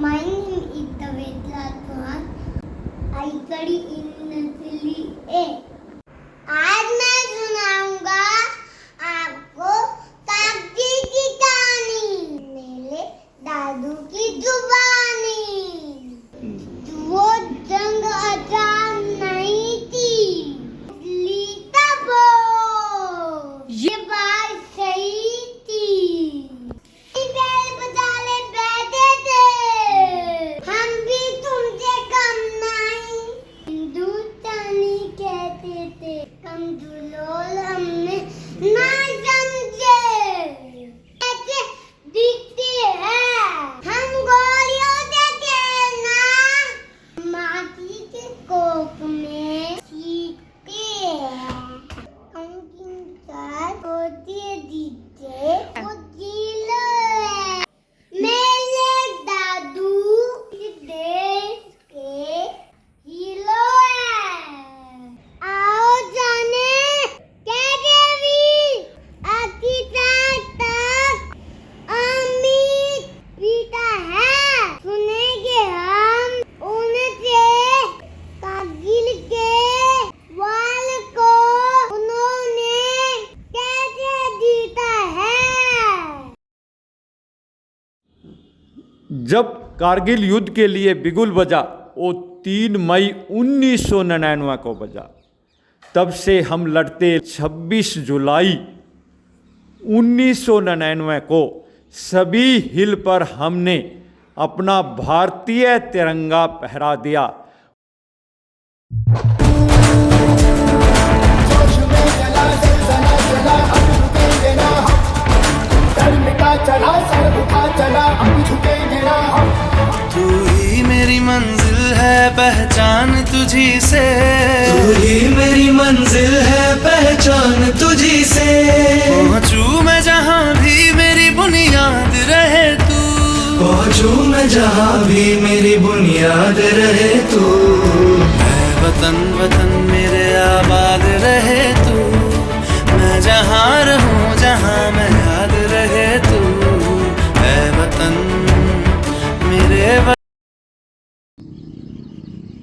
My name is Davetla Tuhan. I study in Nursery A. आज मैं सुनाऊंगा आपको कागजी की कहानी, मेरे दादू की जुबानी। वो जंग आसान नहीं थी, लीता वो ये बात सही थी। बैल बजाले बैठे थे, हम भी तुमसे कम नहीं, हिंदुस्तानी कहते थे। कमजोर हमने ना समझे, ऐसे दिखते हैं हम गोलियों से खेलना, माटी के कोक में सीखते हैं। उनकी साथ होती दीजिए वो जिलो है, मेरे दादू इस देश के हीरो है। आओ जाने कैसे वीर अतिथि तक अमित पीता है, सुनेंगे हम उनसे कारगिल के वाल को उन्होंने कैसे जीता है। जब कारगिल युद्ध के लिए बिगुल बजा, वो 3 मई 1999 को बजा, तब से हम लड़ते 26 जुलाई 1999 को सभी हिल पर हमने अपना भारतीय तिरंगा फहरा दिया। जोश में चला ज़लज़ला चला, अब रुकेंगे ना हम। सर मिटा चला, सर उठा चला, अब झुकेंगे ना हम। तू ही मेरी मंजिल है, पहचान तुझी से। तू ही मेरी मंजिल है, पहचान तुझी से। पहुंचूं मैं जहां भी मेरी बुनियाद रहे तू। पहुंचूं मैं जहां भी मेरी बुनियाद रहे तू। ऐ वतन वतन मेरे आबाद रहे तू। मैं जहां रहूं जहां मैं याद रहे तू। ऐ वतन मेरे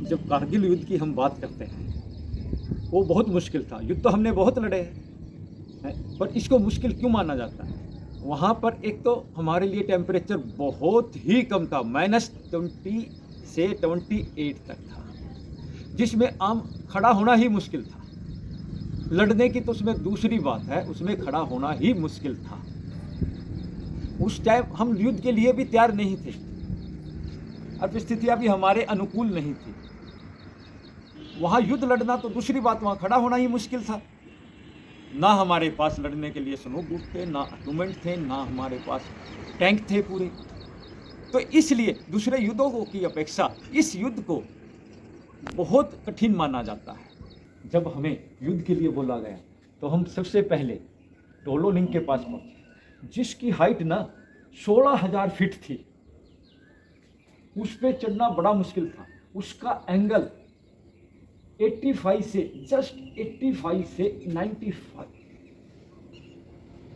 जब कारगिल युद्ध की हम बात करते हैं, वो बहुत मुश्किल था। युद्ध तो हमने बहुत लड़े हैं, पर इसको मुश्किल क्यों माना जाता है? वहाँ पर एक तो हमारे लिए टेम्परेचर बहुत ही कम था, -20 से 28 तक था, जिसमें आम खड़ा होना ही मुश्किल था। लड़ने की तो उसमें दूसरी बात है, उसमें खड़ा होना ही मुश्किल था। उस टाइम हम युद्ध के लिए भी तैयार नहीं थे, और परिस्थितियाँ भी हमारे अनुकूल नहीं थी। वहाँ युद्ध लड़ना तो दूसरी बात, वहाँ खड़ा होना ही मुश्किल था। ना हमारे पास लड़ने के लिए स्नो बूट थे, ना आर्गूमेंट थे, ना हमारे पास टैंक थे पूरे। तो इसलिए दूसरे युद्धों की अपेक्षा इस युद्ध को बहुत कठिन माना जाता है। जब हमें युद्ध के लिए बोला गया तो हम सबसे पहले टोलोलिंग के पास पहुँचे, जिसकी हाइट ना 16,000 फीट थी। उस पर चढ़ना बड़ा मुश्किल था। उसका एंगल 85 से जस्ट 85 से 95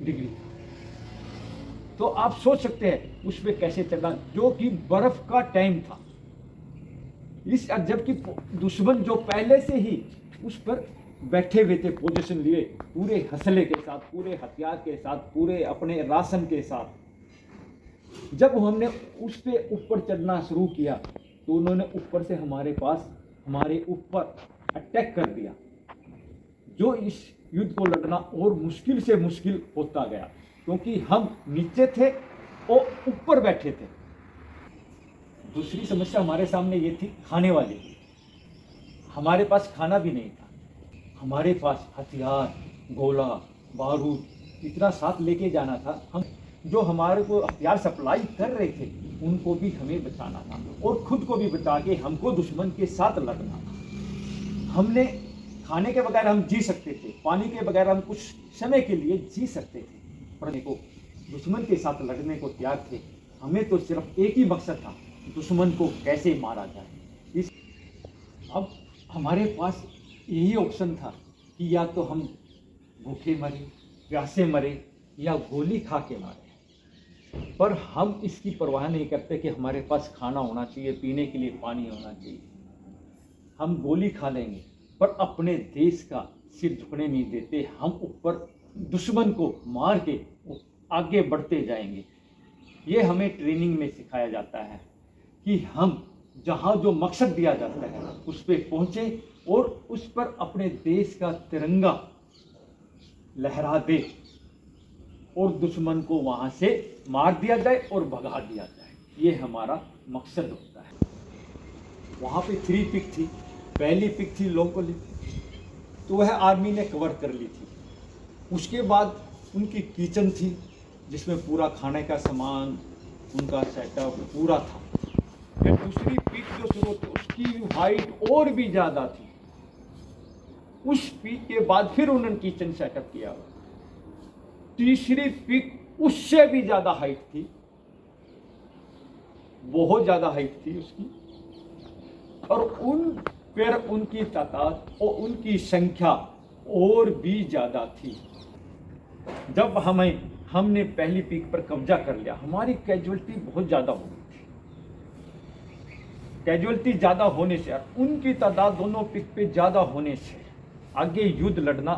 डिग्री था। तो आप सोच सकते हैं उस पर कैसे चढ़ना, जो कि बर्फ का टाइम था। इस जबकि दुश्मन जो पहले से ही उस पर बैठे हुए थे, पोजीशन लिए, पूरे हौसले के साथ, पूरे हथियार के साथ, पूरे अपने राशन के साथ। जब हमने उस पे ऊपर चढ़ना शुरू किया तो उन्होंने ऊपर से हमारे ऊपर अटैक कर दिया, जो इस युद्ध को लड़ना और मुश्किल से मुश्किल होता गया, क्योंकि हम नीचे थे और ऊपर बैठे थे। दूसरी समस्या हमारे सामने ये थी खाने वाली। हमारे पास खाना भी नहीं था। हमारे पास हथियार, गोला, बारूद इतना साथ लेके जाना था। हम जो हमारे को हथियार सप्लाई कर रहे थे उनको भी हमें बचाना था, और खुद को भी बचा के हमको दुश्मन के साथ लड़ना था। हमने खाने के बगैर हम जी सकते थे, पानी के बगैर हम कुछ समय के लिए जी सकते थे, पर देखो दुश्मन के साथ लड़ने को तैयार थे। हमें तो सिर्फ एक ही मकसद था, दुश्मन को कैसे मारा जाए। अब हमारे पास यही ऑप्शन था कि या तो हम भूखे मरे, प्यासे मरे, या गोली खा के मारे। पर हम इसकी परवाह नहीं करते कि हमारे पास खाना होना चाहिए, पीने के लिए पानी होना चाहिए। हम गोली खा लेंगे पर अपने देश का सिर झुकने नहीं देते। हम ऊपर दुश्मन को मार के आगे बढ़ते जाएंगे। ये हमें ट्रेनिंग में सिखाया जाता है कि हम जहाँ जो मकसद दिया जाता है उस पर पहुँचे और उस पर अपने देश का तिरंगा लहरा दे और दुश्मन को वहाँ से मार दिया जाए और भगा दिया जाए। ये हमारा मकसद होता है। वहाँ पे 3 पिक थी। पहली पिक थी लोकोली, तो वह आर्मी ने कवर कर ली थी। उसके बाद उनकी किचन थी जिसमें पूरा खाने का सामान, उनका सेटअप पूरा था। फिर दूसरी पिक जो शुरू होती उसकी हाइट और भी ज़्यादा थी। उस पिक के बाद फिर उन्होंने किचन सेटअप किया। तीसरी पिक उससे भी ज़्यादा हाइट थी, बहुत ज़्यादा हाइट थी उसकी, और उन पर उनकी तादाद और उनकी संख्या और भी ज़्यादा थी। जब हमने पहली पिक पर कब्जा कर लिया, हमारी कैजुअलिटी बहुत ज़्यादा हो गई थी। कैजुअलिटी ज़्यादा होने से और उनकी तादाद दोनों पिक पे ज़्यादा होने से आगे युद्ध लड़ना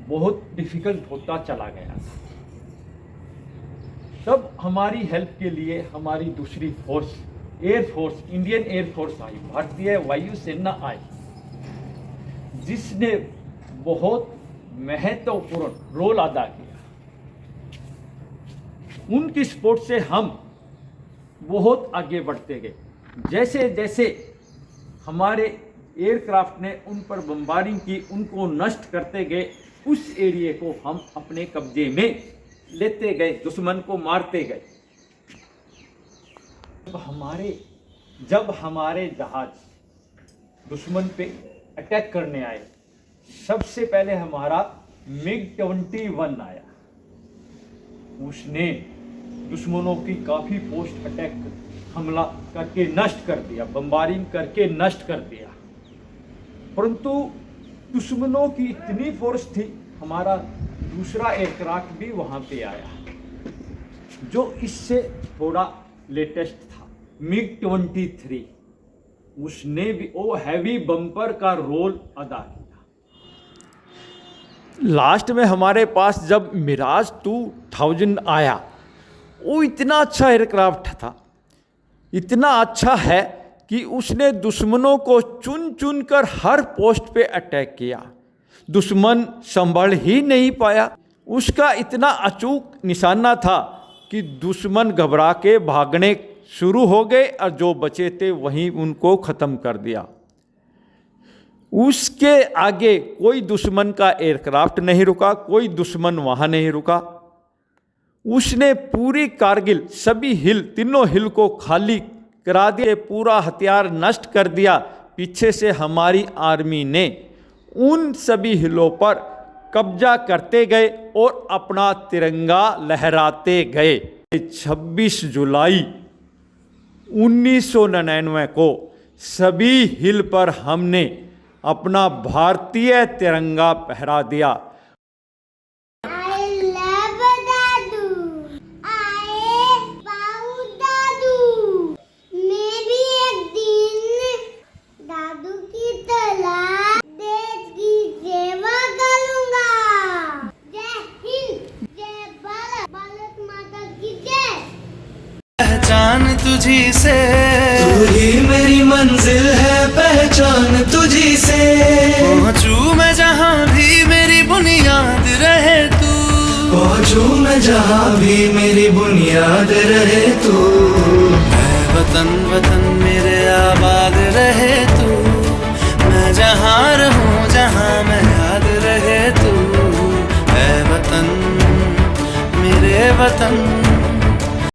बहुत डिफिकल्ट होता चला गया। तब हमारी हेल्प के लिए हमारी दूसरी फोर्स, एयरफोर्स, इंडियन एयरफोर्स आई, भारतीय वायुसेना आई, जिसने बहुत महत्वपूर्ण रोल अदा किया। उनकी सपोर्ट से हम बहुत आगे बढ़ते गए। जैसे जैसे हमारे एयरक्राफ्ट ने उन पर बमबारिंग की, उनको नष्ट करते गए, उस एरिया को हम अपने कब्जे में लेते गए, दुश्मन को मारते गए। जब हमारे जहाज दुश्मन पे अटैक करने आए, सबसे पहले हमारा MiG-21 आया। उसने दुश्मनों की काफ़ी पोस्ट अटैक हमला करके नष्ट कर दिया, बमबारिंग करके नष्ट कर दिया। परंतु दुश्मनों की इतनी फोर्स थी, हमारा दूसरा एयरक्राफ्ट भी वहाँ पे आया जो इससे थोड़ा लेटेस्ट था, MiG-23। उसने भी वो हैवी बम्पर का रोल अदा किया। लास्ट में हमारे पास जब मिराज 2000 आया, वो इतना अच्छा एयरक्राफ्ट था, इतना अच्छा है कि उसने दुश्मनों को चुन चुन कर हर पोस्ट पे अटैक किया। दुश्मन संभल ही नहीं पाया। उसका इतना अचूक निशाना था कि दुश्मन घबरा के भागने शुरू हो गए और जो बचे थे वहीं उनको ख़त्म कर दिया। उसके आगे कोई दुश्मन का एयरक्राफ्ट नहीं रुका, कोई दुश्मन वहाँ नहीं रुका। उसने पूरी कारगिल, सभी हिल, तीनों हिल को खाली करा दिए, पूरा हथियार नष्ट कर दिया। पीछे से हमारी आर्मी ने उन सभी हिलों पर कब्जा करते गए और अपना तिरंगा लहराते गए। 26 जुलाई 1999 को सभी हिल पर हमने अपना भारतीय तिरंगा फहरा दिया। पहचान तुझी से, तू ही मेरी मंजिल है, पहचान तुझी से। पहुँचूं मैं जहाँ भी मेरी बुनियाद रहे तू, पहुँचूं मैं जहाँ भी मेरी बुनियाद रहे तू। मैं वतन वतन मेरे आबाद रहे तू, मैं जहाँ रहूं जहाँ मैं याद रहे तू। है वतन मेरे वतन